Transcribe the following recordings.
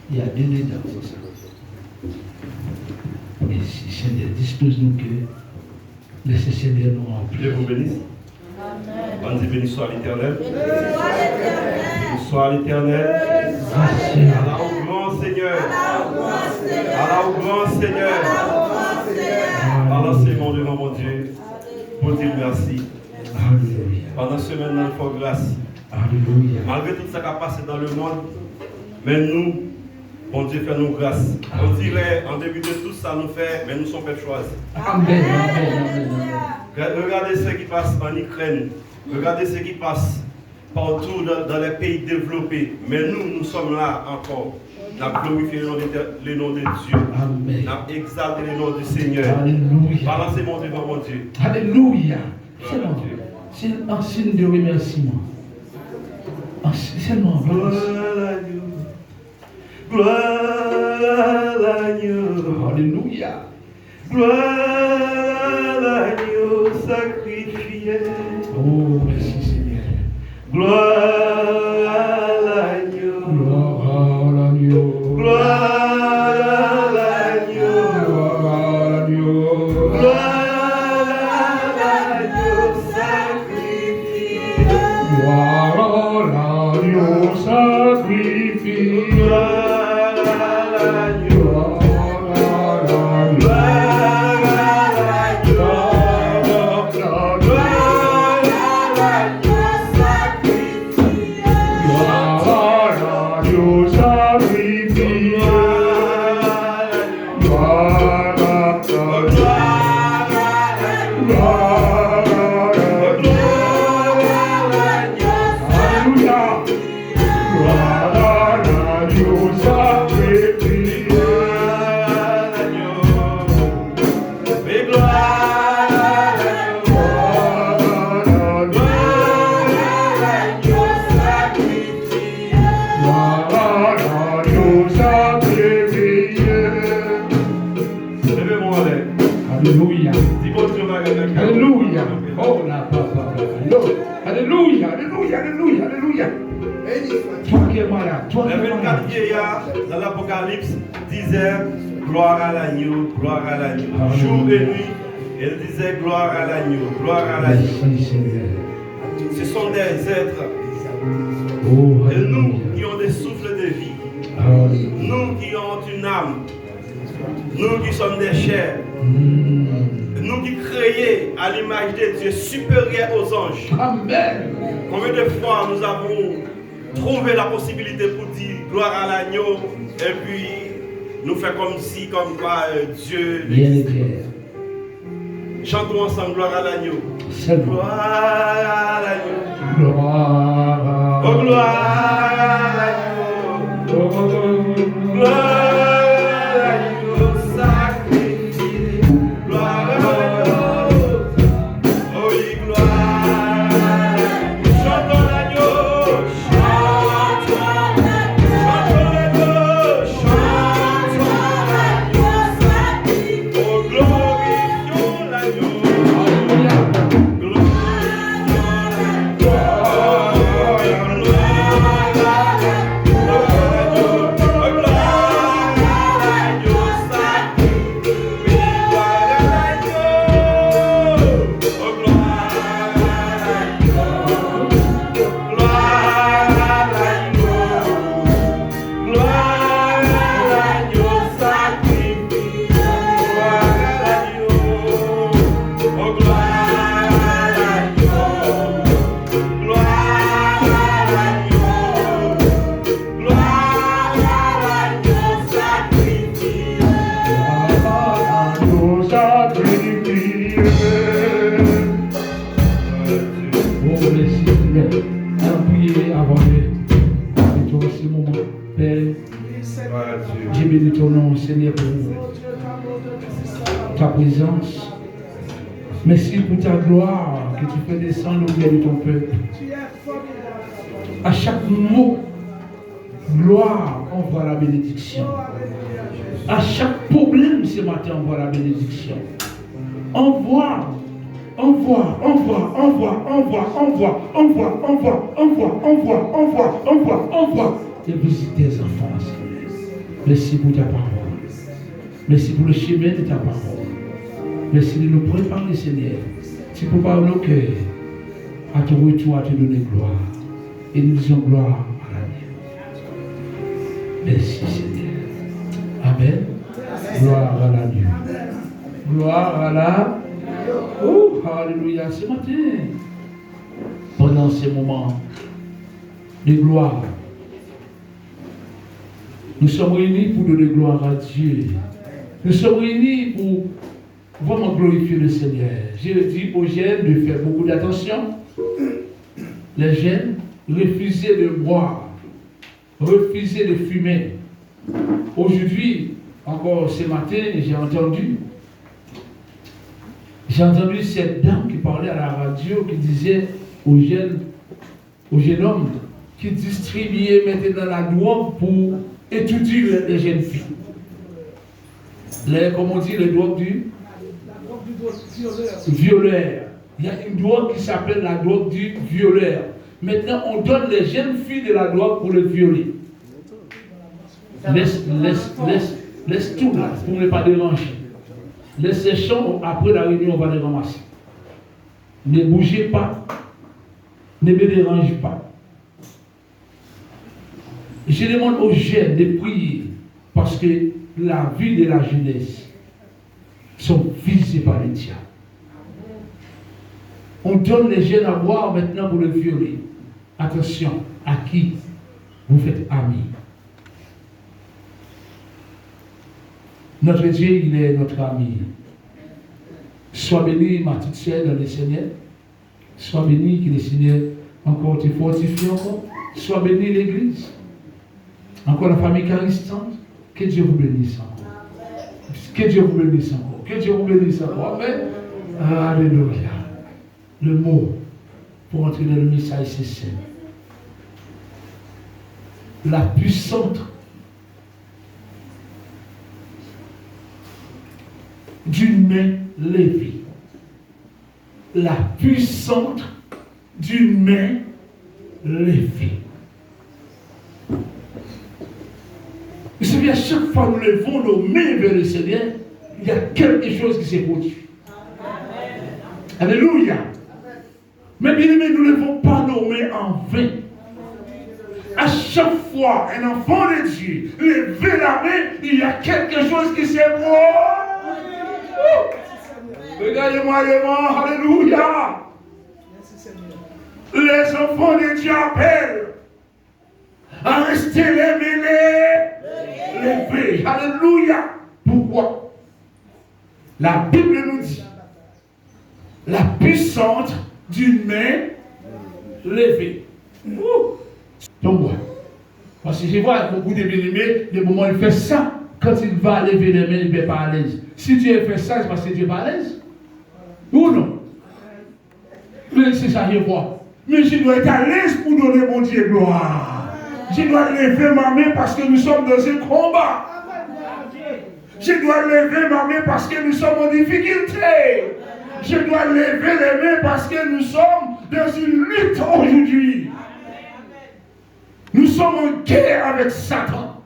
Il y a deux dedans, c'est ça. Et si Seigneur dispose-nous que laissez Seigneur nous remplir. Dieu vous bénisse. On dit béni soit l'Éternel. Béni soit l'Éternel. Allah au grand Seigneur. Allah au grand Seigneur. Balancez-moi devant mon Dieu pour dire merci. Alléluia. Pendant ce semaine, nous faut grâce. Alléluia. Malgré tout ce qui a passé dans le monde, mais nous, bon Dieu fait nous grâce. On dirait, en début de tout ça, nous fait, mais nous sommes fait choisir. Amen. Amen. Amen. Regardez ce qui passe en Ukraine. Regardez ce qui passe partout dans les pays développés. Mais nous sommes là encore. Nous avons glorifié le nom de Dieu. Amen. Nous avons exalté le nom du Seigneur. Alléluia. Balancez-moi devant mon Dieu. Alléluia. C'est un signe de remerciement. C'est non. Gloire à Dieu. Gloire à Dieu. Alléluia. Gloire à l'agneau sacrifié. Oh, merci Seigneur. Gloire à l'agneau. Gloire à l'agneau. Gloire à l'agneau. Gloire à l'agneau. Gloire à l'agneau sacrifié. Gloire à l'agneau sacrifié. Gloire à l'agneau. Alléluia. Alléluia. Oh la papa. Alléluia. Alléluia. Alléluia. Alléluia. Toi qui es malade. Toi qui es Les 24 malade. vieillards dans l'Apocalypse disaient gloire à l'agneau, gloire à l'agneau. Alléluia. Jour et nuit, ils disaient gloire à l'agneau, gloire à l'agneau. Merci Seigneur. Ce sont des êtres. Oh, Et nous alléluia. qui ont des souffles de vie, Alléluia. nous qui avons une âme, nous qui sommes des chairs, nous qui créés à l'image de Dieu, supérieurs aux anges. Amen. Combien de fois nous avons trouvé la possibilité pour dire gloire à l'agneau et puis nous faire comme si, comme quoi Dieu. Bien éclair. Chantons ensemble gloire à l'agneau. C'est bon. Gloire à l'agneau. Gloire. Oh gloire à l'agneau. Oh, Gloire à l'agneau sacrifié. Gloire à l'agneau. Oh oui, gloire à l'agneau. Chantons l'agneau. Chantons l'agneau. Chantons l'agneau sacrifié. Oh glorifions l'agneau. Alléluia. J'ai béni ton nom, Seigneur, pour ta présence. Merci pour ta gloire que tu fais descendre au milieu de ton peuple. À chaque mot, gloire, on voit la bénédiction. À chaque problème ce matin, on voit la bénédiction. Envoie et visite tes enfants, Seigneur. Merci pour ta parole. Merci pour le chemin de ta parole. Merci de nous préparer, Seigneur. Tu prépares nos cœurs à ton retour, à te donner gloire. Et nous disons gloire à l'agneau. Merci, Seigneur. Amen. Gloire à l'agneau. Gloire à la. Oh, alléluia. Ce matin, pendant ces moments de gloire, nous sommes réunis pour donner gloire à Dieu. Nous sommes réunis pour vraiment glorifier le Seigneur. Je dis aux jeunes de faire beaucoup d'attention. Les jeunes, refusaient de boire, refusaient de fumer. Aujourd'hui, encore ce matin, j'ai entendu cette dame qui parlait à la radio, qui disait aux jeunes hommes qui distribuaient maintenant la drogue pour étudier les jeunes filles. Comme on dit, les drogues du violeur. Il y a une drogue qui s'appelle la drogue du violeur. Maintenant, on donne les jeunes filles de la drogue pour le violer. Laisse tout là pour ne pas déranger. Laisse ces champs, après la réunion, on va les ramasser. Ne bougez pas. Ne me dérangez pas. Je demande aux jeunes de prier parce que la vie de la jeunesse sont visées par les diables. On donne les jeunes à boire maintenant pour le violer. Attention, à qui vous faites ami. Notre Dieu, il est notre ami. Sois béni, ma petite sœur, dans le Seigneur. Sois béni, que le Seigneur encore te fortifie encore. Sois béni, l'Église. Encore la famille caristante. Que Dieu vous bénisse encore. Que Dieu vous bénisse encore. Que Dieu vous bénisse encore. Amen. Alléluia. Le mot pour entrer dans le message, c'est simple. La puissante d'une main levée. La puissante d'une main levée. Vous savez, à chaque fois que nous levons nos mains vers le Seigneur, il y a quelque chose qui s'est produit. Alléluia. Mais bien aimé, nous ne levons pas nos mains en vain. À chaque fois, un enfant de Dieu lève la main, il y a quelque chose qui s'est produit. Regardez-moi devant, alléluia. Les enfants de Dieu appellent à rester les mains levées. Alléluia. Pourquoi? La Bible nous dit la puissante d'une main levée. Donc, voilà. Parce que je vois beaucoup de bien-aimés, des moments où il fait ça, quand il va lever les mains, il n'est pas à l'aise. Si Dieu fait ça, c'est parce que Dieu n'est pas à l'aise. Ou non? Mais c'est ça, je vois. Mais je dois être à l'aise pour donner mon Dieu gloire. Je dois lever ma main parce que nous sommes dans un combat. Je dois lever ma main parce que nous sommes en difficulté. Je dois lever les mains parce que nous sommes dans une lutte aujourd'hui. Nous sommes en guerre avec Satan.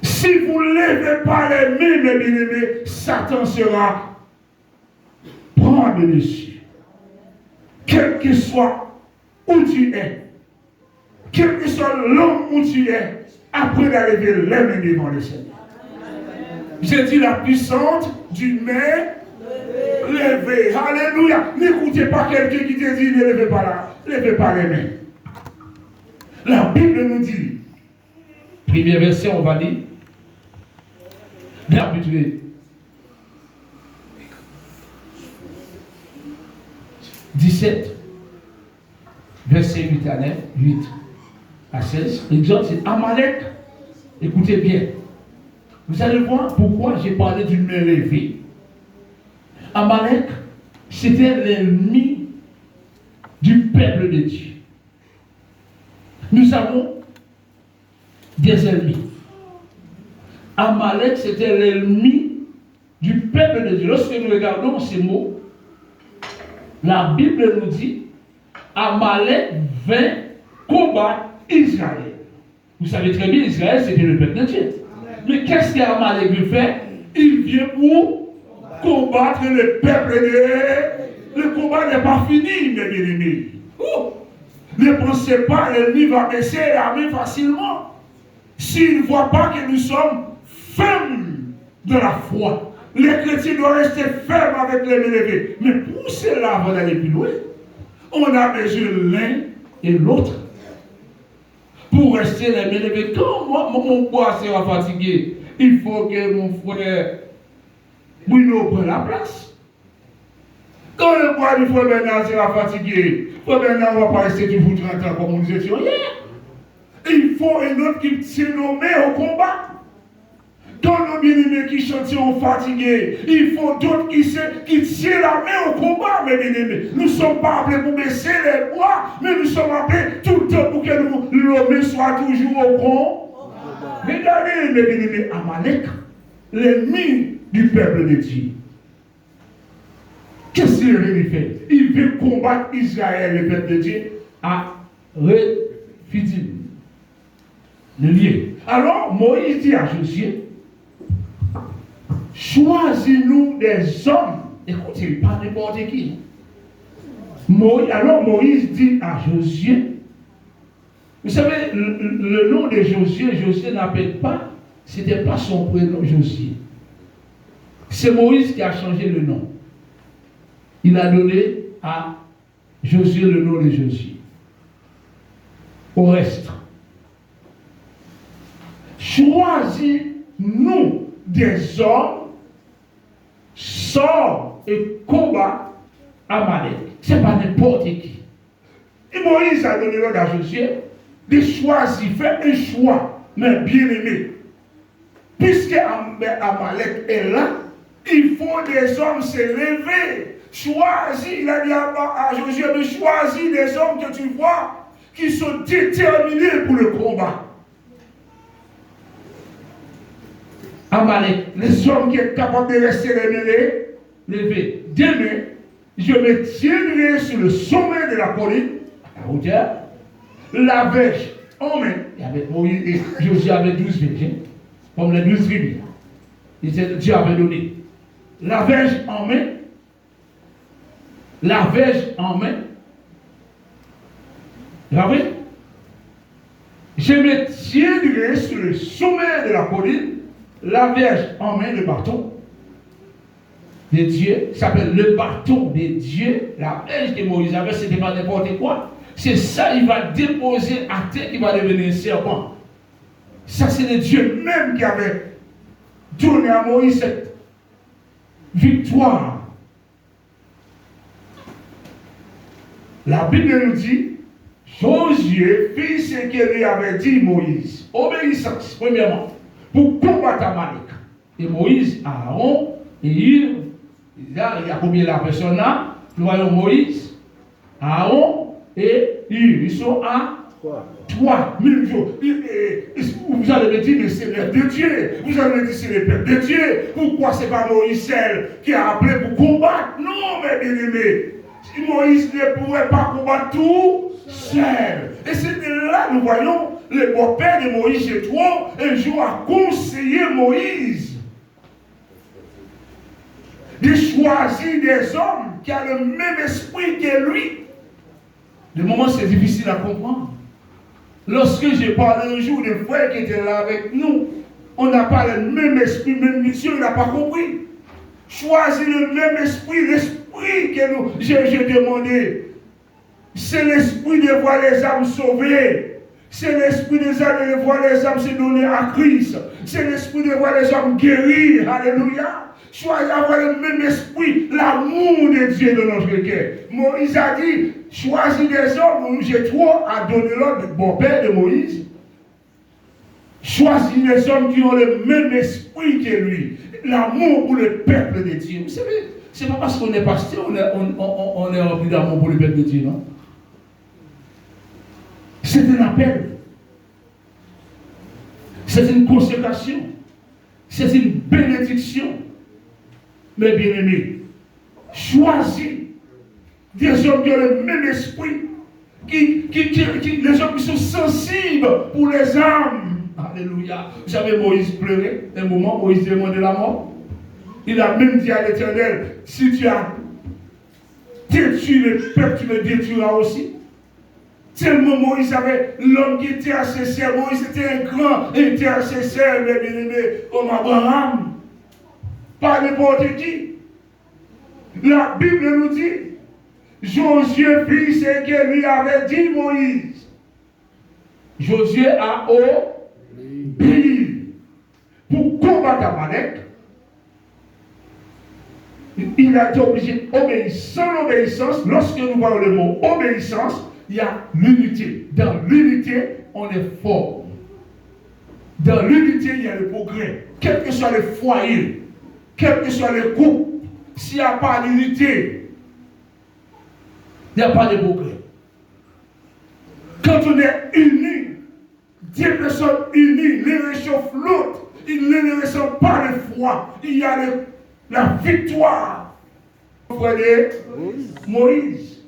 Si vous ne levez pas les mains, mes bien-aimés, Satan sera prendre le dessus. Quel que soit où tu es, quel que soit l'homme où tu es, après d'arriver les mains devant le Seigneur. J'ai dit la puissante d'une main levée. Alléluia. N'écoutez pas quelqu'un qui te dit ne levez pas les mains. La Bible nous dit, premier verset, on va lire, d'habitude, 17, verset 8 à 9, 8 à 16. L'exemple, c'est Amalek. Écoutez bien. Vous allez voir pourquoi j'ai parlé d'une main levée. Amalek, c'était l'ennemi du peuple de Dieu. Nous avons des ennemis. Amalek, c'était l'ennemi du peuple de Dieu. Lorsque nous regardons ces mots, la Bible nous dit Amalek vint combattre Israël. Vous savez très bien, Israël, c'était le peuple de Dieu. Mais qu'est-ce qu'Amalek veut faire? Il vient pour combattre le peuple de Dieu. Le combat n'est pas fini, mes bien-aimés. Ne pensez pas que l'ennemi va baisser l'armée facilement. S'il ne voit pas que nous sommes fermes de la foi. Les chrétiens doivent rester fermes avec les élevés. Mais pour cela, avant d'aller plus loin, on a besoin l'un et l'autre pour rester les élevés. Quand mon poids sera fatigué, il faut que mon frère Bruno prenne la place. Quand le poids du frère Bernard sera fatigué, frère Bernard ne va pas rester toujours 30 ans comme nous étions hier. Il faut un autre qui s'est nommé au combat. Quand nos bien-aimés qui chantent sont fatigués, il faut d'autres qui tiennent la main au combat, mes bien-aimés. Nous ne sommes pas appelés pour baisser les bois, mais nous sommes appelés tout le temps pour que l'homme soit toujours au combat. Regardez, mes bien-aimés, Amalek, l'ennemi du peuple de Dieu. Qu'est-ce qu'il fait? Il veut combattre Israël, le peuple de Dieu, à Rephidim, le lieu. Alors, Moïse dit à Josué, choisis-nous des hommes. Écoutez, pas n'importe qui. Alors Moïse dit à Josué, vous savez, le nom de Josué n'appelle pas, c'était pas son prénom Josué. C'est Moïse qui a changé le nom. Il a donné à Josué le nom de Josué. Au reste, choisis-nous des hommes, sort et combat Amalek. Ce n'est pas n'importe qui. Et Moïse a donné l'ordre à Josué de choisir, faire un choix, mais bien aimé. Puisque Amalek est là, il faut des hommes se lever. Choisis, il a dit à Josué de choisir des hommes que tu vois qui sont déterminés pour le combat. Amalek, les hommes qui sont capables de rester levés. Demain, je me tiendrai sur le sommet de la colline, à la hauteur, la verge en main. Et avec Moïse et Josué avait 12 verges, comme les 12 tribus. Dieu avait donné. La verge en main. La verge en main. Vous voyez? Je me tiendrai sur le sommet de la colline. La verge en main, le bâton de Dieu, s'appelle le bâton de Dieu. La verge que Moïse avait, c'était pas n'importe quoi. C'est ça, il va déposer à terre, qui va devenir un serpent. Ça, c'est le Dieu même qui avait donné à Moïse cette victoire. La Bible nous dit, Josué fit ce que lui avait dit Moïse. Obéissance, premièrement. Pour combattre Amalek. Et Moïse, Aaron, et il y a combien la personne là? Nous voyons Moïse, Aaron et ils sont à 3 000 jours. Vous allez me dire, mais c'est l'œuvre de Dieu. Vous allez me dire, c'est le peuple de Dieu. Pourquoi c'est pas Moïse seul qui a appelé pour combattre? Non, mes bien-aimés. Moïse ne pourrait pas combattre tout seul. Et c'est là nous voyons le beau-père de Moïse, Jéthro, un jour a conseillé Moïse de choisir des hommes qui ont le même esprit que lui. De moment, c'est difficile à comprendre. Lorsque j'ai parlé un jour d'un frère qui était là avec nous, on n'a pas le même esprit, même mission, il n'a pas compris. Choisir le même esprit, l'esprit que nous, j'ai demandé. C'est l'esprit de voir les âmes sauvées. C'est l'esprit des âmes de voir les âmes se donner à Christ. C'est l'esprit de voir les âmes guérir. Alléluia. Choisir avoir le même esprit, l'amour de Dieu dans notre cœur. Moïse a dit, choisis des hommes. Jéthro a donné l'ordre, le beau-père de Moïse. Choisis des hommes qui ont le même esprit que lui. L'amour pour le peuple de Dieu. Vous savez, c'est pas parce qu'on est pasteur, on est rempli d'amour pour le peuple de Dieu, non? C'est un appel. C'est une consécration. C'est une bénédiction. Mes bien-aimés, choisis des hommes qui ont le même esprit. les gens qui sont sensibles pour les âmes. Alléluia. Vous savez, Moïse pleurait un moment, Moïse demandait la mort. Il a même dit à l'Éternel, si tu as détruit le peuple, tu me détruiras aussi. Tellement Moïse avait l'homme qui était intercesseur. Moïse était un grand intercesseur, mes bien-aimés, comme Abraham. Pas n'importe qui. La Bible nous dit, Josué fit ce que lui avait dit Moïse. Josué a obéi. Pour combattre Amalek, il a été obligé d'obéir. Sans l'obéissance, lorsque nous voyons le mot obéissance, il y a l'unité. Dans l'unité, on est fort. Dans l'unité, il y a le progrès. Quel que soit le foyer, quel que soit le couple, s'il n'y a pas d'unité, il n'y a pas de progrès. Quand on est unis, 10 personnes unies, les réchauffent l'autre, ils ne ressentent pas le froid. Il y a la victoire. Frère Moïse.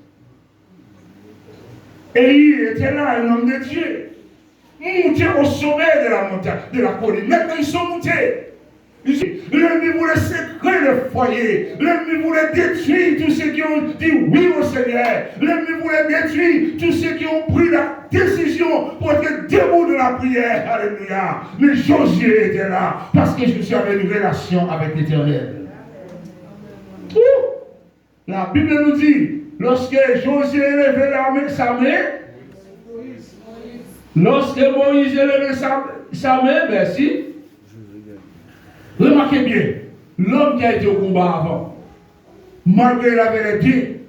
Et il était là, un homme de Dieu. Monté au sommet de la montagne, de la colline. Maintenant, ils sont montés. L'ennemi voulait sécrer le foyer. L'ennemi voulait détruire tous ceux qui ont dit oui au Seigneur. L'ennemi voulait détruire tous ceux qui ont pris la décision pour être debout de la prière. Alléluia. Mais Josué était là parce que Josué avait une relation avec l'Éternel. La Bible nous dit, lorsque Josué élevait sa main, lorsque Moïse élevait sa main, merci. Remarquez bien, l'homme qui a été au combat avant, malgré qu'il avait les pieds,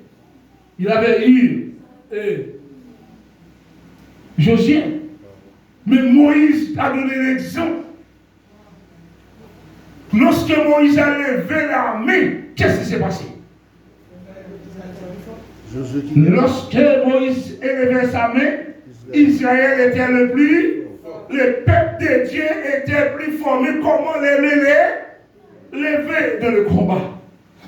il avait eu Josué, mais Moïse a donné l'exemple. Lorsque Moïse a levé la main, qu'est-ce qui s'est passé? Lorsque Moïse élevait sa main, Israël était le peuple de Dieu était plus formé. Comment les lever dans le combat?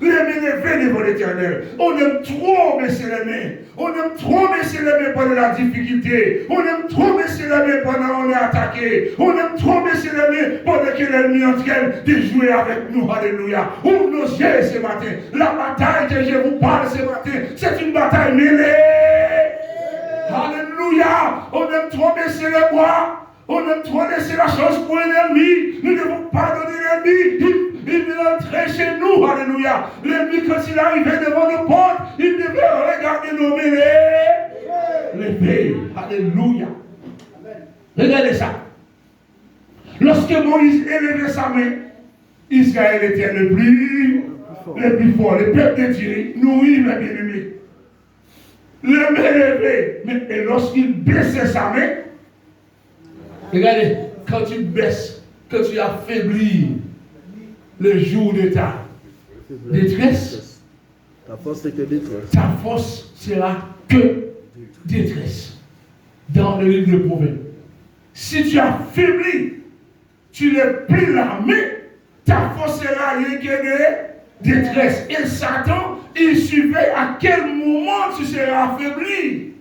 Les lever devant l'Éternel. On aime trop baisser les mains. On aime trop baisser les mains pendant la difficulté. On aime trop baisser les mains pendant qu'on est attaqué. On aime trop baisser les mains pendant que l'ennemi est en train de jouer avec nous. Alléluia. Ouvre nos yeux ce matin. La bataille que je vous parle ce matin, c'est une bataille mêlée. Alléluia. On aime trop baisser les bras. On aime trop laisser la chose pour l'ennemi. Nous ne devons pas donner l'ennemi. Il veut entrer chez nous. Alléluia. L'ennemi, quand il arrivait devant nos portes, il devait regarder nos mêlées. Les pays. Alléluia. Regardez ça. Lorsque Moïse élevait sa main, Israël était le plus fort. Le peuple de Dieu, nourri, mes bien-aimés. Le main levé. Et lorsqu'il baissait sa main, regardez, quand tu baisses, quand tu affaiblis le jour de ta détresse, ta force n'est que détresse. Ta force sera que détresse. Dans le livre de Proverbes. Si tu affaiblis, tu ne plies la main, ta force sera rien que de détresse. Et Satan, il surveille à quel moment tu seras affaibli.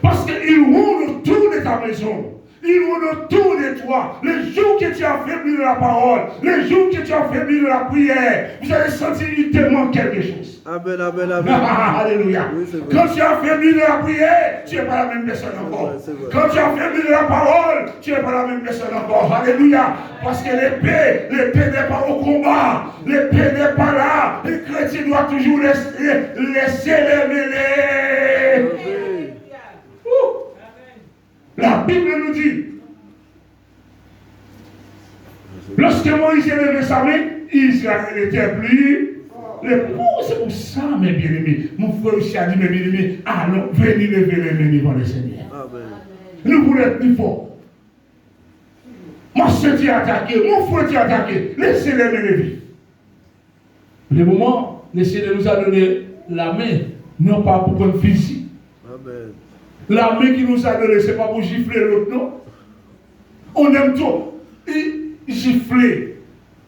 Parce qu'il roule autour de ta maison. Il roule autour de toi. Le jour que tu as affaibli de la parole, le jour que tu as affaibli de la prière, vous allez sentir qu'il te manque quelque chose. Amen, amen, amen. Alléluia. Oui, quand tu as affaibli de la prière, tu n'es pas la même personne encore. Quand tu as affaibli de la parole, tu n'es pas la même personne encore. Alléluia. Parce que l'épée n'est pas au combat. L'épée n'est pas là. Le chrétien doit toujours laisser les mêlées. La Bible nous dit, lorsque Moïse élevait sa main, Israël était plus. C'est pour ça, mes bien-aimés. Mon frère aussi a dit, mes bien-aimés, allons, venez lever les mains devant le Seigneur. Amen. Nous voulons être plus forts. Moi, je t'ai attaqué, mon frère t'ai attaqué. Laissez les mains lever. Le moment, le Seigneur nous a donné la main, non pas pour un physique. Amen. La main qui nous a donné, ce n'est pas pour gifler l'autre, non. On aime trop gifler.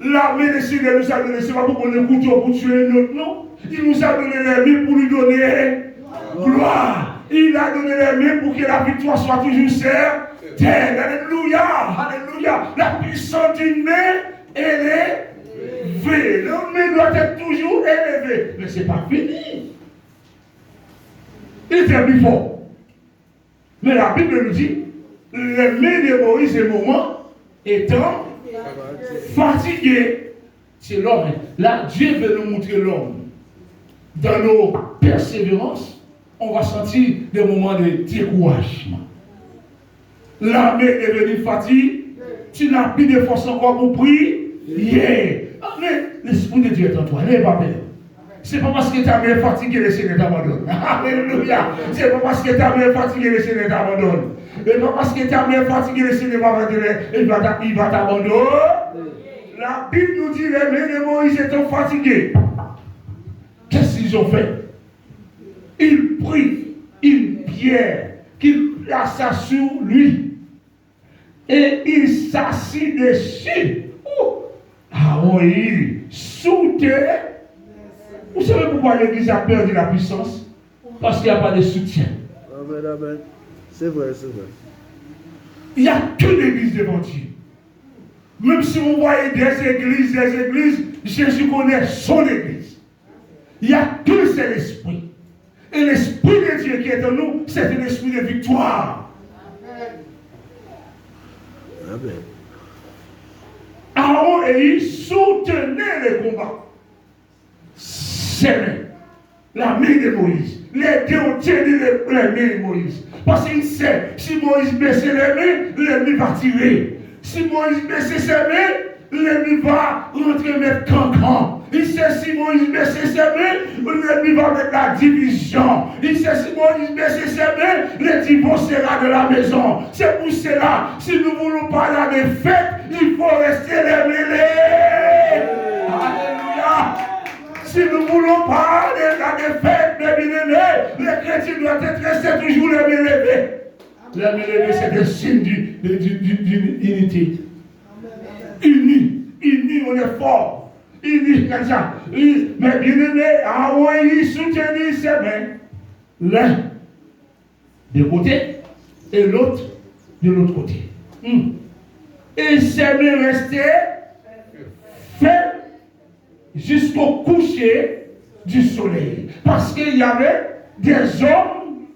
La main de Seigneur nous a donné, ce n'est pas pour qu'on ait couteau pour tuer l'autre, non. Il nous a donné la main pour lui donner gloire. Il a donné les mains pour que la victoire soit toujours certaine. Alléluia. Alléluia. La puissance d'une main, elle est élevée. La main doit être toujours élevée. Mais ce n'est pas fini. Il était plus fort. Mais la Bible nous dit, les mains de Moïse et moment étant fatigués. C'est l'homme. Là, Dieu veut nous montrer l'homme. Dans nos persévérances, on va sentir des moments de découragement. La main est devenue fatiguée. Tu n'as plus de force encore pour prier. Mais l'Esprit de Dieu est en toi. N'aie pas peur. Ce n'est pas parce que ta main est fatiguée que le Seigneur t'abandonne. Alléluia. Ce n'est pas parce que ta main est fatiguée que le Seigneur t'abandonne. Ce n'est pas parce que ta main est fatiguée que le Seigneur va t'abandonner. La Bible nous dit les mains de Moïse étant fatiguées. Qu'est-ce qu'ils ont fait? Ils prirent une pierre qu'ils plaça sur lui. Et il s'assit dessus. Ah oui, soutien. Vous savez pourquoi l'Église a perdu la puissance? Parce qu'il n'y a pas de soutien. Amen, amen. C'est vrai, c'est vrai. Il n'y a que l'Église devant Dieu. Même si vous voyez des églises, Jésus connaît son Église. Il n'y a qu'un seul esprit. Et l'Esprit de Dieu qui est en nous, c'est un esprit de victoire. Amen. Aaron et il soutenaient les combats. C'est la main de Moïse. Les deux ont tenu les mains de Moïse. Parce qu'il sait, si Moïse baissait les mains, l'ennemi va tirer. Si Moïse baissait ses mains, l'ennemi va rentrer mettre cancan. Il sait si Moïse baissait ses mains, l'ennemi va mettre la division. Il sait si Moïse baissait ses mains, le divorce sera de la maison. C'est pour cela, si nous ne voulons pas la défaite, il faut rester les mêlés. Alléluia. Si nous ne voulons pas la défaite, mes bien-aimés, les chrétiens doivent être restés toujours les mêlés. Les mêlés, c'est le signe d'une unité. Unis, on est fort. Unis, comme ça. Mais bien-aimés, Aaron, il soutenait ses mains. L'un de côté et l'autre de l'autre côté. Et ses mains restaient fermes jusqu'au coucher du soleil. Parce qu'il y avait des hommes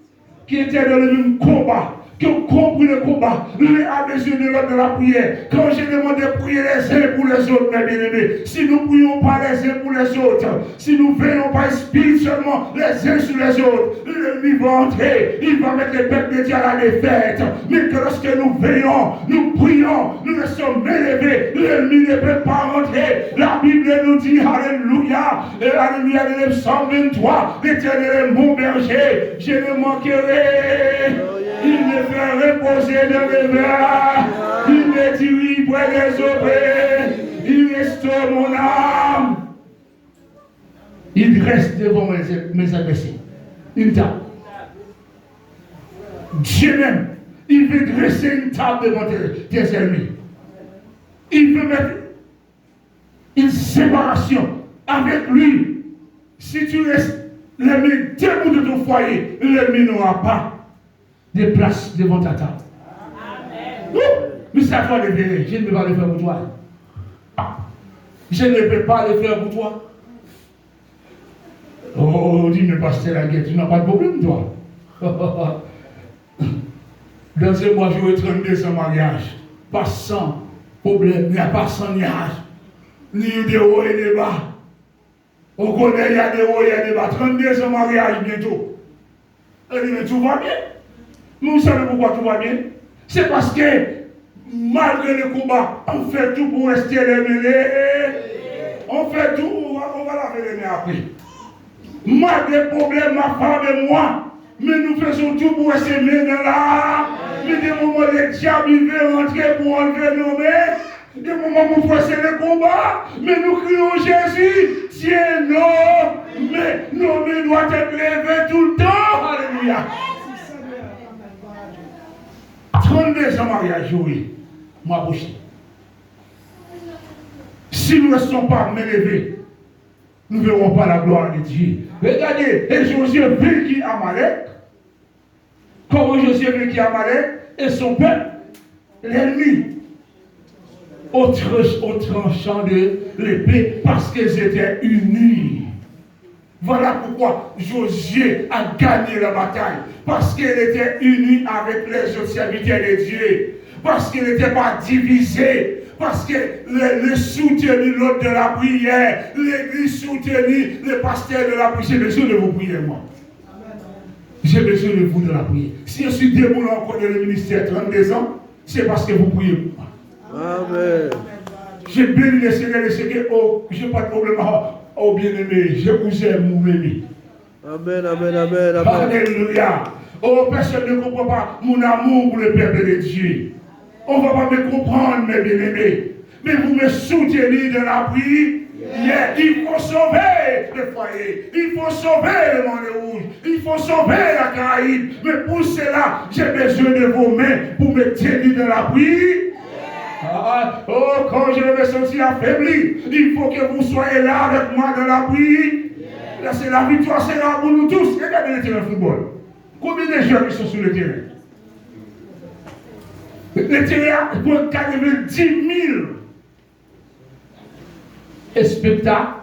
qui étaient dans le même combat, qui ont compris le combat, l'un a besoin de l'autre de la prière. Quand j'ai demandé de prier les uns pour les autres, mes bien-aimés, si nous ne prions pas les uns pour les autres, si nous ne veillons pas spirituellement les uns sur les autres, l'ennemi va entrer, il va mettre les peuples de Dieu à la défaite. Mais que lorsque nous veillons, nous prions, nous ne sommes élevés, l'ennemi ne peut pas rentrer. La Bible nous dit, alléluia, et alléluia, le psaume 23, l'Éternel est mon berger, je ne manquerai. Il me fait reposer dans mes bras. Il me dirige près des eaux. Il restaure mon âme. Il reste devant mes adversaires. Une table. Dieu même, il veut dresser une table devant tes ennemis. Il veut mettre une séparation avec lui. Si tu restes l'ennemi debout de ton foyer, l'ennemi n'aura pas de place devant ta table. Mais c'est à toi de veiller. Je ne peux pas le faire pour toi. Je ne peux pas le faire pour toi. Oh, on dit, mais pasteur Laguerre, tu n'as pas de problème, toi. Dans ce mois, je vais 32 sans mariage. Pas sans problème, il n'y a pas sans niage. Ni de haut et de bas. On connaît, il y a des hauts et il y a des bas. 32 sans mariage bientôt. Elle dit, mais tout va bien. Mais vous savez pourquoi tout va bien? C'est parce que, malgré le combat, on fait tout pour rester les mêlés. On fait tout, on va laver les mains après. Malgré le problème, ma femme et moi, mais nous faisons tout pour rester les mains là. Mais des moments, les diables, ils veulent rentrer pour enlever nos mains. Des moments où on fait le combat, mais nous crions Jésus, tiens nos mains. Nos mains doivent être levées tout le temps. Alléluia. 32 ans mariage, oui, moi bouché. Si nous ne restons pas élevés, nous ne verrons pas la gloire de Dieu. Regardez, et Josué vécut Amalek, Comment Josué vainquit Amalek et son peuple, l'ennemi, au tranchant de l'épée, parce qu'ils étaient unis. Voilà pourquoi Josué a gagné la bataille. Parce qu'il était uni avec les autres serviteurs de Dieu. Parce qu'il n'était pas divisé. Parce que le soutenu l'autre de la prière, l'église soutenu le pasteur de la prière. J'ai besoin de vous prier, moi. J'ai besoin de vous de la prière. Si je suis debout encore dans le ministère 32 ans, c'est parce que vous priez pour moi. Amen. J'ai béni le Seigneur, oh, je n'ai pas de problème. Oh bien-aimé, je vous aime, mon ami. Amen, amen, amen, amen. Alléluia. Oh, personne ne comprend pas mon amour pour le peuple de Dieu. On ne va pas me comprendre, mes bien-aimés. Mais vous me soutenez dans la prière. Yeah. Il faut sauver le foyer. Il faut sauver le monde rouge. Il faut sauver la Caraïbe. Mais pour cela, j'ai besoin de vos mains pour me tenir dans la prière. Oh, quand je me sentir affaibli, il faut que vous soyez là avec moi dans la prière. Là, c'est la victoire, c'est là pour nous tous. Regardez le terrain de football. Combien de jeunes qui sont sur le terrain? Le terrain peut calmer 10 000 spectateurs.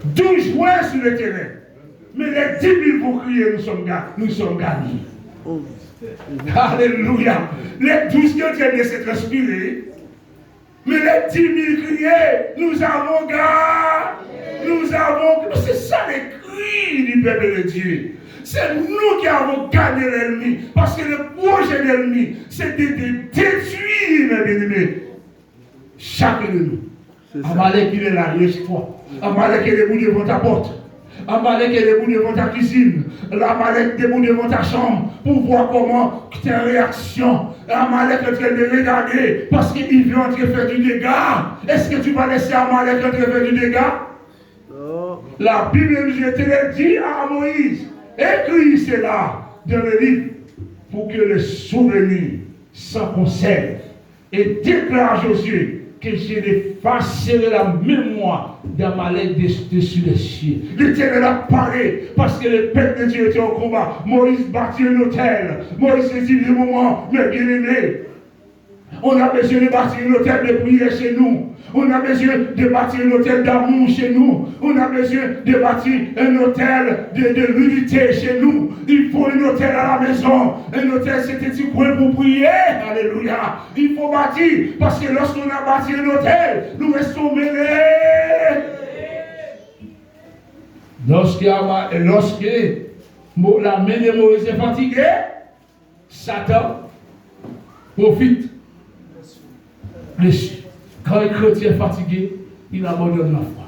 12 joueurs sur le terrain. Mais les 10 000 vont crier, nous sommes gagnés. Alléluia. Les 12 qui ont train de se transpirer. Mais les 10 000 criaient, nous avons gagné. Nous avons. C'est ça les cris du peuple de Dieu. C'est nous qui avons gagné l'ennemi. Parce que le projet de l'ennemi, c'est de détruire, mes bien-aimés, chacun de nous. Amalek, il est là, il est toi. Amalek est debout devant ta porte. Amalek est debout devant ta cuisine. Amalek est debout devant ta chambre pour voir comment tes réactions. Amalek est en train de regarder parce qu'il veut entrer faire du dégât. Est-ce que tu vas laisser Amalek entrer faire du dégât? Non. La Bible nous dit à Moïse, écris cela dans le livre pour que le souvenir s'en conserve et déclare à Josué que je effacerai la mémoire d'Amalek dessus des cieux. L'Éternel a parlé parce que le peuple de Dieu était au combat. Moïse bâtit un hôtel. Moïse dit le moment, mes bien-aimés, on a besoin de bâtir un hôtel de prière chez nous. On a besoin de bâtir un hôtel d'amour chez nous. On a besoin de bâtir un hôtel de l'unité chez nous. Il faut un hôtel à la maison. Un hôtel, c'est un petit coin pour prier. Alléluia. Il faut bâtir. Parce que lorsqu'on a bâti un hôtel, nous restons mêlés. Lorsque la main de Moïse est fatiguée, Satan profite. Quand le chrétien est fatigué, il abandonne la foi.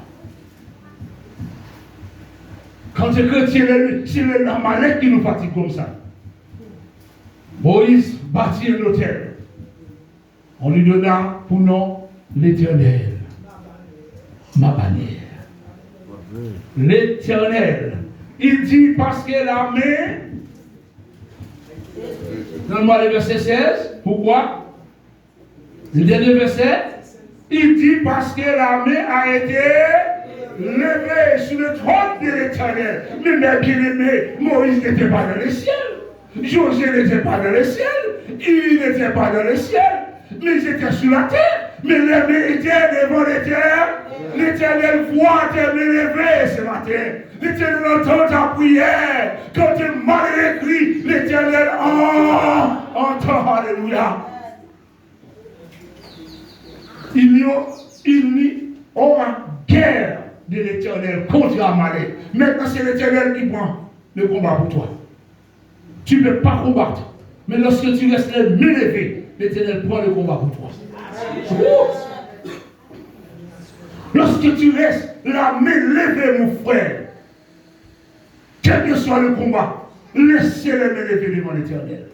Quand le chrétien, c'est l'Amalek qui nous fatigue comme ça. Moïse bâtit un hôtel. On lui donna pour nom l'Éternel, ma bannière. L'Éternel. Il dit parce que la main. Donne-moi le verset 16. Pourquoi? Le dernier verset, il dit parce que la main a été levée sur le trône de l'Éternel. Mais mes bien-aimés, Moïse n'était pas dans le ciel. Josué n'était pas dans le ciel. Il n'était pas dans le ciel. Mais ils étaient sur la terre. Mais les mains étaient devant l'Éternel. L'Éternel voit tes mains levées ce matin. L'Éternel entend ta prière. Quand tu es mal écrit, l'Éternel entend. Alléluia. Il n'y aura guerre de l'Éternel contre Amalek. Maintenant, c'est l'Éternel qui prend le combat pour toi. Tu ne peux pas combattre. Mais lorsque tu restes les mains levées, l'Éternel prend le combat pour toi. Lorsque tu restes la main levée, mon frère, quel que soit le combat, laissez les mains levées devant l'Éternel.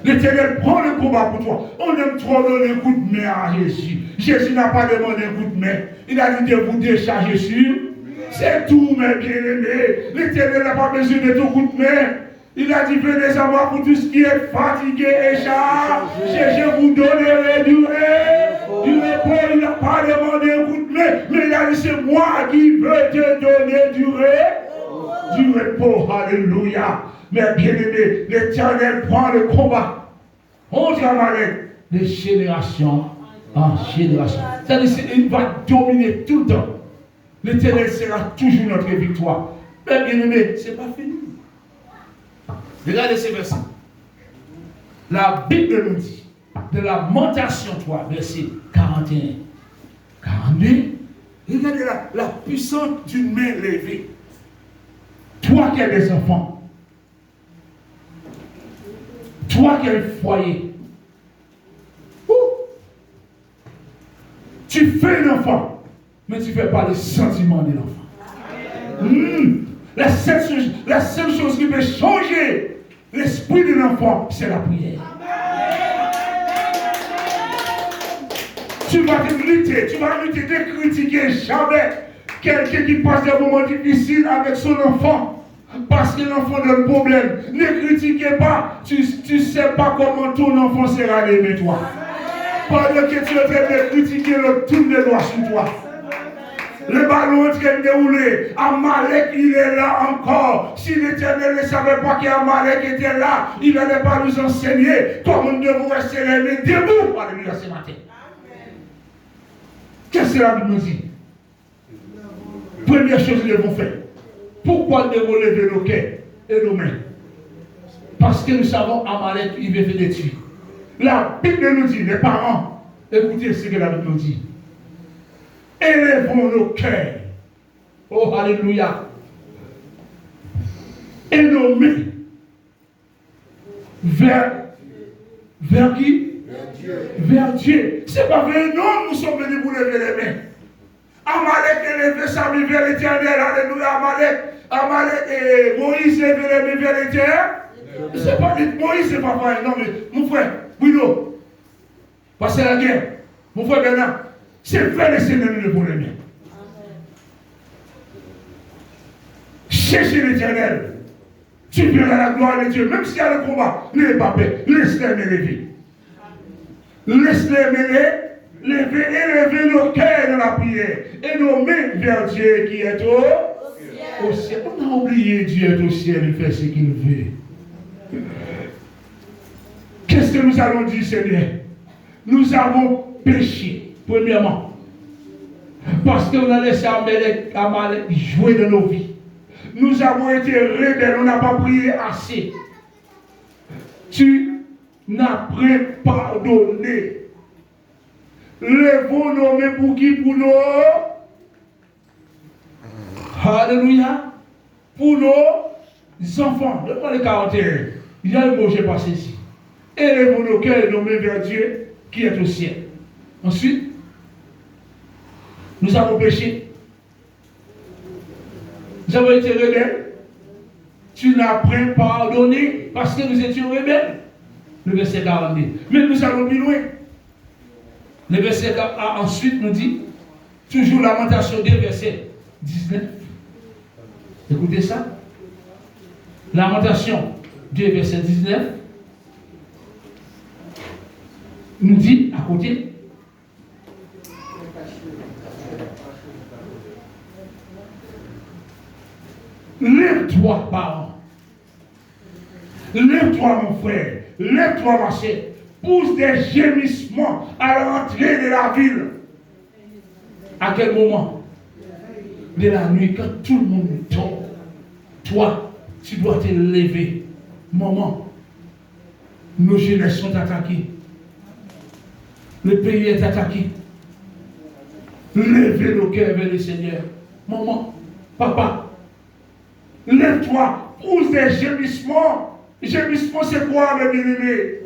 L'Éternel prend le combat pour toi. On aime trop donner un coup de main à Jésus. Jésus n'a pas demandé un coup de main. Il a dit de vous décharger sur. C'est tout, mes bien-aimés. L'Éternel n'a pas besoin de ton coup de main. Il a dit, venez à moi pour tout ce qui est fatigué et chargé. Je vous donnerai du repos. Il n'a pas demandé un coup de main. Mais il a dit, c'est moi qui veux te donner du repos. Alléluia. Mais bien aimé, l'Éternel prend le combat contre Amalek de génération en génération. C'est-à-dire qu'il va dominer tout le temps. L'Éternel sera toujours notre victoire. Mais bien aimé, ce n'est pas fini. Regardez ces versets. La Bible nous dit, de Lamentation 3, verset 41, 42, regardez la puissance d'une main levée. Toi qui as des enfants, toi qui as un foyer, tu fais un enfant, mais tu ne fais pas les sentiments de l'enfant. La seule chose qui peut changer l'esprit de l'enfant, c'est la prière. Tu vas lutter, de critiquer jamais quelqu'un qui passe des moments difficiles avec son enfant. Parce que l'enfant a un problème. Ne critiquez pas. Tu ne sais pas comment ton enfant sera aimé, toi. Pendant que tu es en train de critiquer, le tourne les doigts sur toi. Le ballon est en train de dérouler. Amalek, il est là encore. Si l'Éternel ne savait pas qu'Amalek était là, il n'allait pas nous enseigner comment nous devons rester les mains debout. Alléluia, ce matin. Qu'est-ce que la Bible nous dit? Première chose qu'ils devons faire. Pourquoi nous devons lever nos cœurs et nos mains? Parce que nous savons Amalek, il veut faire détruire. La Bible nous dit, les parents, écoutez ce que la Bible nous dit. Élevons nos cœurs. Oh, alléluia. Et nos mains. Vers qui? Vers Dieu. Ce n'est pas vers nous, nous sommes venus pour lever les mains. Amalek élevait sa main vers l'Éternel. Alléluia. Amalek et Moïse levait les mains vers l'Éternel. C'est pas Moïse, c'est pas pareil. Non, mais mon frère, Bruno, passez la guerre. Mon frère Bernard, c'est vers le Seigneur nous levons les mains. Cherchez l'Éternel. Tu verras la gloire de Dieu. Même s'il y a le combat, n'ayez pas peur. Laisse-les m'élever. Laisse-les lever, élever nos cœurs dans la prière et nos mains vers Dieu qui est au ciel. On a oublié Dieu est au ciel, il fait ce qu'il veut. Qu'est-ce que nous allons dire, Seigneur? Nous avons péché, premièrement, parce qu'on a laissé Amalek jouer dans nos vies. Nous avons été rebelles, on n'a pas prié assez. Tu n'as pas pardonné. Levons nos mains pour qui? Pour nos. Alléluia. Pour nos enfants. Dans le 41, il y a un mot que j'ai passé ici. Élevons nos cœurs et nos mains vers Dieu qui est au ciel. Ensuite, nous avons péché. Nous avons été rebelles. Tu n'as pas pardonné parce que nous étions rebelles. Le verset 42. Mais nous allons plus loin. Le verset 4 ensuite nous dit, toujours Lamentation 2, verset 19. Écoutez ça. Lamentation 2, verset 19 nous dit à côté. Lève-toi, parent. Lève-toi, mon frère. Lève-toi, ma chère. Pousse des gémissements à l'entrée de la ville. À quel moment? De la nuit, quand tout le monde dort. Toi, tu dois te lever. Maman, nos jeunesses sont attaquées. Le pays est attaqué. Levez nos cœurs vers le Seigneur. Maman, papa, lève-toi, pousse des gémissements. Gémissement, c'est quoi, mes bien-aimés?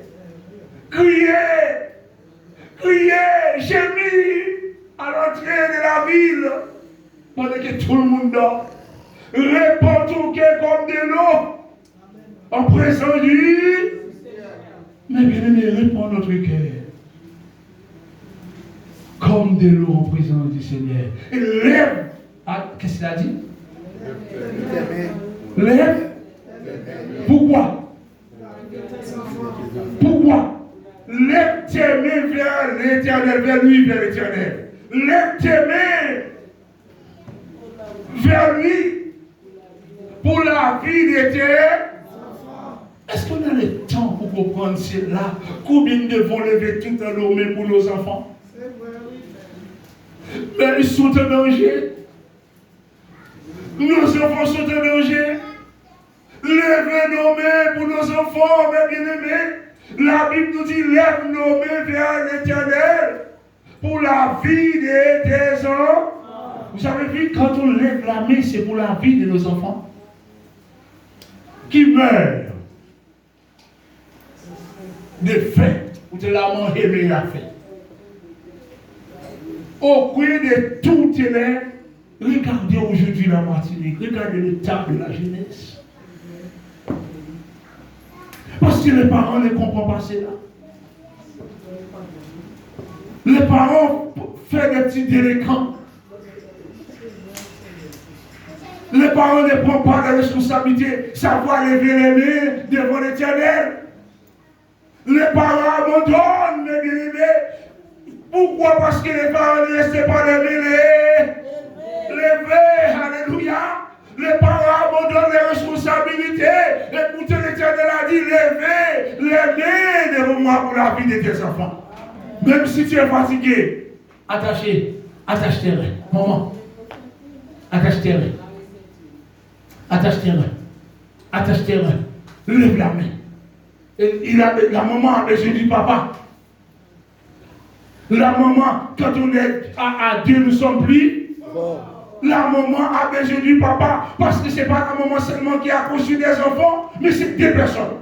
Criez, criez, gémis à l'entrée de la ville pendant que tout le monde dort. Répands ton cœur comme de l'eau en présence du. Mais bien-aimés, répands notre cœur comme de l'eau en présence du Seigneur. Et lève. Ah, qu'est-ce qu'il a dit? Lève. Pourquoi? Pourquoi? Lève tes mains vers l'Éternel, vers lui, vers l'Éternel. Lève tes mains vers lui pour la vie de tes Est-ce qu'on a le temps pour comprendre cela? Combien nous devons lever tout en nos mains pour nos enfants? Mais ils sont en danger. Nos enfants sont en danger. Levez nos mains pour nos enfants, mes bien-aimés. La Bible nous dit, lève nos mains vers l'Éternel pour la vie de tes enfants. Vous avez vu, quand on lève la main, c'est pour la vie de nos enfants qui meurent de faim ou de la mort aimée la faim. Au coin de toutes les, regardez aujourd'hui la Martinique, regardez l'état de la jeunesse. Parce que les parents ne comprennent pas cela. Les parents font des petits délinquants. Les parents ne prennent pas la responsabilité, savoir lever les mains devant l'Éternel. Les parents abandonnent les bien-aimés. Pourquoi? Parce que les parents ne laissent pas lever. Alléluia. Les parents abandonnent les responsabilités. Et pourtant l'Éternel a dit, levez les mains devant moi pour la vie de tes enfants. Même si tu es fatigué, attache tes reins. Maman, attache tes reins. Attache tes reins. Lève la main. Et la maman a besoin du papa. La maman, quand on est à Dieu, nous sommes plus. La maman a besoin du papa. Parce que ce n'est pas la maman seulement qui a conçu des enfants, mais c'est deux personnes.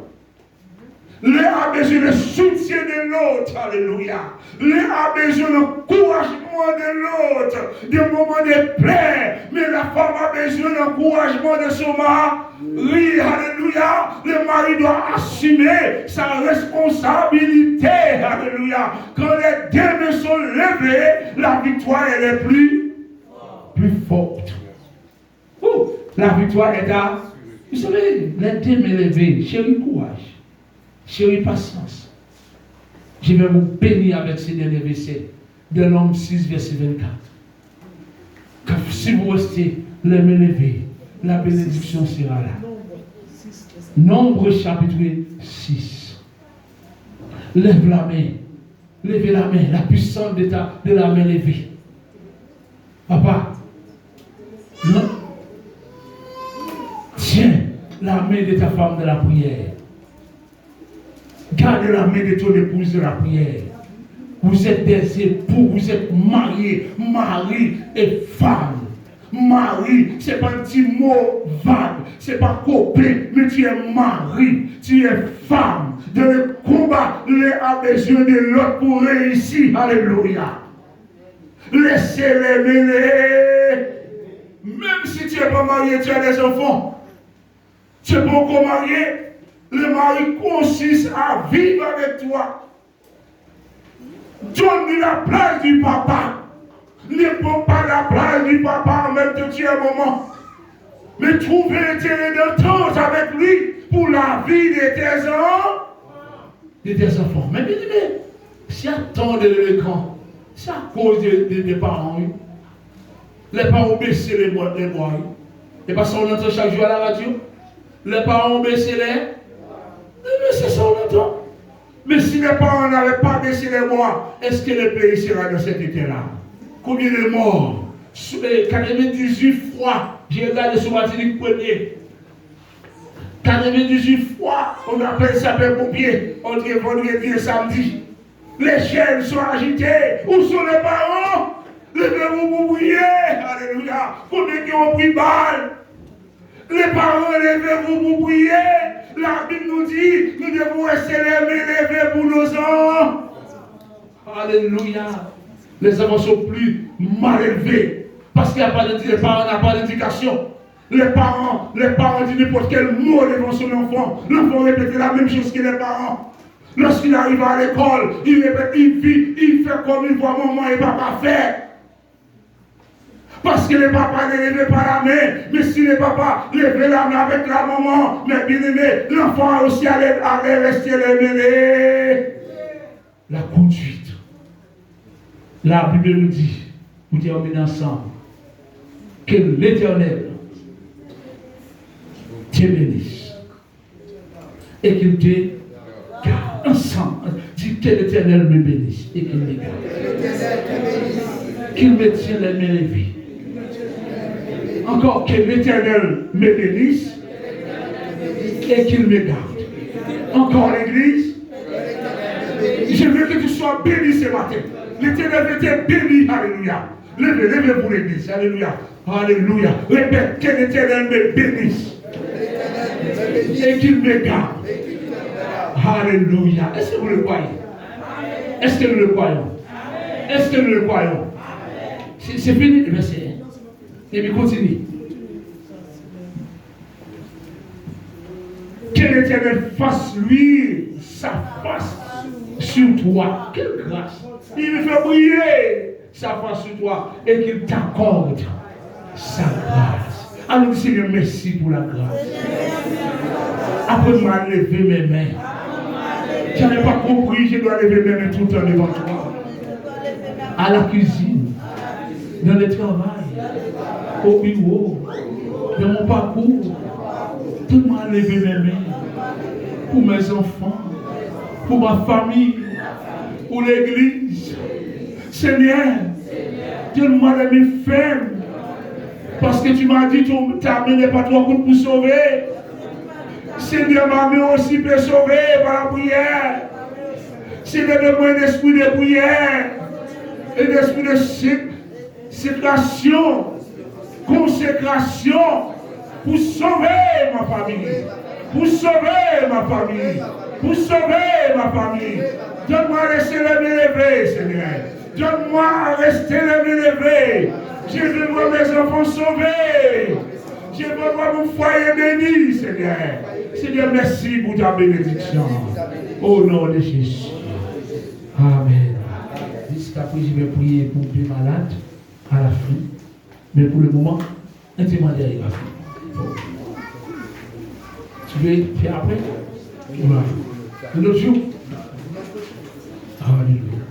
L'un a besoin de soutien de l'autre. Alléluia. L'un a besoin de encouragement de l'autre. Des moments de plaie. Mais la femme a besoin d'encouragement de son mari. Alléluia. Le mari doit assumer sa responsabilité. Alléluia. Quand les deux mains sont levées, la victoire elle est plus forte. La victoire est là. Vous savez, les deux mains levées, chérie, courage. Chérie, patience. Je vais vous bénir avec ces derniers versets de l'homme 6, verset 24. Car si vous restez les mains levées, la bénédiction sera là. Nombre chapitre 6. Lève la main. Levez la main. La puissance de la main levée. Papa. Non. Tiens la main de ta femme de la prière. Garde la main de ton épouse de la prière. Vous êtes des époux, vous êtes mariés, mari et femme. Mari, ce n'est pas un petit mot vague, ce n'est pas copain, mais tu es mari, tu es femme. Dans le combat, l'un a besoin de l'autre pour réussir. Alléluia. Laissez-les mêler. Même si tu n'es pas marié, tu as des enfants. Tu n'es pas encore marié. Le mari consiste à vivre avec toi. Donne-lui la place du papa. Ne prends pas la place du papa en même temps que tu es maman. Mais trouvez l'intérêt d'entente avec lui pour la vie de tes enfants. Mais si à tant de l'écran, c'est à cause des parents. Oui. Les parents ont baissé les bois. Et parce qu'on entend chaque jour à la radio. Les parents ont baissé les. Mais c'est ça on entend. Mais si les parents n'avaient pas baissé les bois, est-ce que le pays sera dans cet état-là? Combien de morts? 98 fois. J'ai regardé sur Martinique premier. 98 fois. On appelle ça pompier entre vendredi et samedi. Les chaînes sont agitées. Où sont les parents? Levez-vous pour prier. Alléluia. Combien qui ont pris balle? Les parents, levez-vous pour prier. La Bible nous dit, nous devons rester les mains levées pour nos enfants. Alléluia. Les enfants sont plus mal élevés. Parce qu'il n'y a pas de, les parents n'ont pas d'éducation. Les parents disent n'importe quel mot devant son enfant. L'enfant répète la même chose que les parents. Lorsqu'il arrive à l'école, il répète, il fait comme il voit maman et papa faire. Parce que les papas ne levaient pas la main, mais si les papas levaient la main avec la maman, mais bien aimé, l'enfant aussi allait rester les mêlés. La conduite. La Bible nous dit, nous terminons ensemble, que l'Éternel te bénisse et qu'il te garde ensemble. Dis que l'Éternel me bénisse et qu'il me garde. Qu'il me tienne les mains levées. Encore que l'Éternel me bénisse et qu'il me garde. Encore l'Église. Je veux que tu sois béni ce matin. L'Éternel veut te bénir. Alléluia. Levez pour l'Église. Alléluia. Alléluia. Répète que l'Éternel me bénisse et qu'il me garde. Alléluia. Est-ce que vous le croyez? Est-ce que nous le croyons? Est-ce que nous le croyons? C'est fini le verset. Et puis continue. Que l'Éternel fasse lui sa face sur toi. Quelle grâce. Il me fait briller sa face sur toi et qu'il t'accorde sa grâce. Alors Seigneur, merci pour la grâce. Après moi lever mes mains. Je n'ai pas compris, je dois lever mes mains tout le temps devant toi. À la cuisine, dans le travail, au bureau, dans mon parcours. Tout le monde lever mes mains pour mes enfants, pour ma famille, pour l'église. Seigneur, donne-moi les mains fermes. Parce que tu m'as dit, tu n'as amené pas trois coups pour sauver. Seigneur, ma main aussi peut sauver par la prière. Seigneur, donne-moi un esprit de prière, un esprit de sécration, consécration, pour sauver ma famille, pour sauver ma famille, pour sauver ma famille. Donne-moi à rester les mains levées, Seigneur. Donne-moi à rester les mains levées. Je veux voir mes enfants sauvés. Je veux voir mon foyer béni, Seigneur. Seigneur, merci pour ta bénédiction. Au nom de Jésus. Amen. Jusqu'après, je vais prier pour les malades à la fin. Mais pour le moment, un témoignage arrive à faire. Tu veux faire après? Un autre jour? Alléluia.